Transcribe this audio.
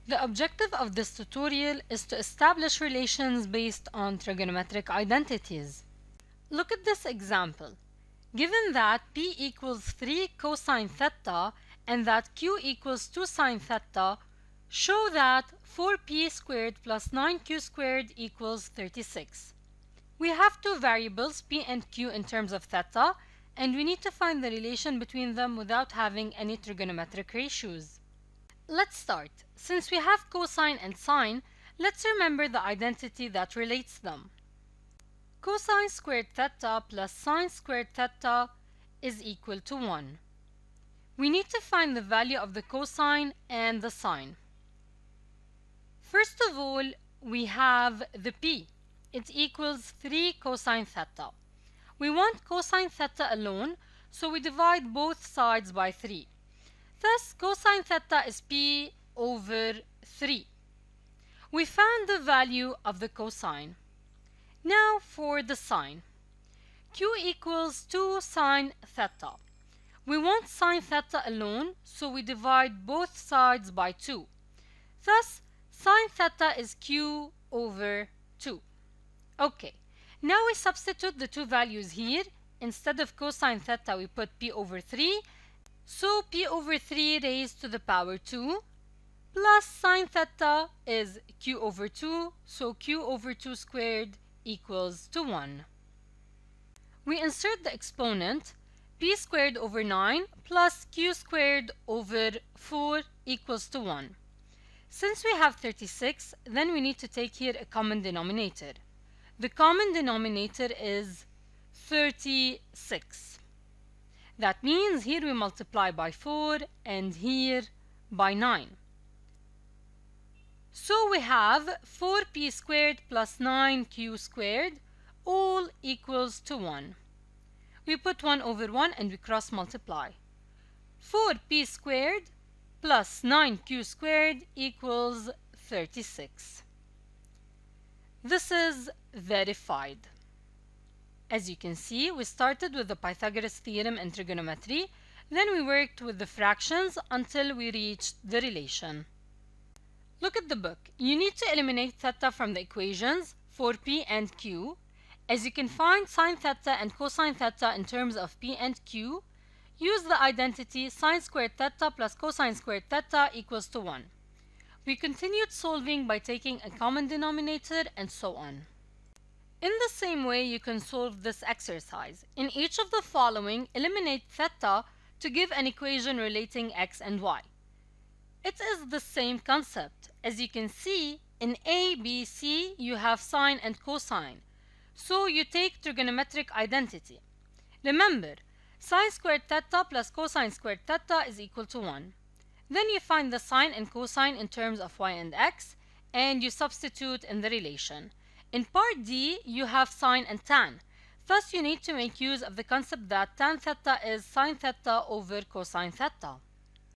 The objective of this tutorial is to establish relations based on trigonometric identities. Look at this example. Given that P equals 3 cosine theta and that Q equals 2 sine theta, show that 4P squared plus 9Q squared equals 36. We have two variables, P and Q, in terms of theta, and we need to find the relation between them without having any trigonometric ratios. Let's start. Since we have cosine and sine, let's remember the identity that relates them. Cosine squared theta plus sine squared theta is equal to 1. We need to find the value of the cosine and the sine. First of all, we have the P. It equals 3 cosine theta. We want cosine theta alone, so we divide both sides by 3. Thus, cosine theta is P over 3. We found the value of the cosine. Now for the sine. Q equals 2 sine theta. We want sine theta alone, so we divide both sides by 2. Thus, sine theta is Q over 2. Okay, now we substitute the two values here. Instead of cosine theta, we put P over 3. So P over 3 raised to the power 2 plus sine theta is Q over 2. So Q over 2 squared equals to 1. We insert the exponent. P squared over 9 plus Q squared over 4 equals to 1. Since we have 36, then we need to take here a common denominator. The common denominator is 36. That means here we multiply by 4 and here by 9. So we have 4P squared plus 9Q squared all equals to 1. We put 1 over 1 and we cross multiply. 4P squared plus 9Q squared equals 36. This is verified. As you can see, we started with the Pythagoras theorem in trigonometry, then we worked with the fractions until we reached the relation. Look at the book. You need to eliminate theta from the equations for P and Q. As you can find sine theta and cosine theta in terms of P and Q, use the identity sine squared theta plus cosine squared theta equals to 1. We continued solving by taking a common denominator and so on. In the same way, you can solve this exercise. In each of the following, eliminate theta to give an equation relating x and y. It is the same concept. As you can see, in A, B, C, you have sine and cosine. So you take trigonometric identity. Remember, sine squared theta plus cosine squared theta is equal to 1. Then you find the sine and cosine in terms of y and x, and you substitute in the relation. In part D, you have sine and tan. Thus, you need to make use of the concept that tan theta is sine theta over cosine theta.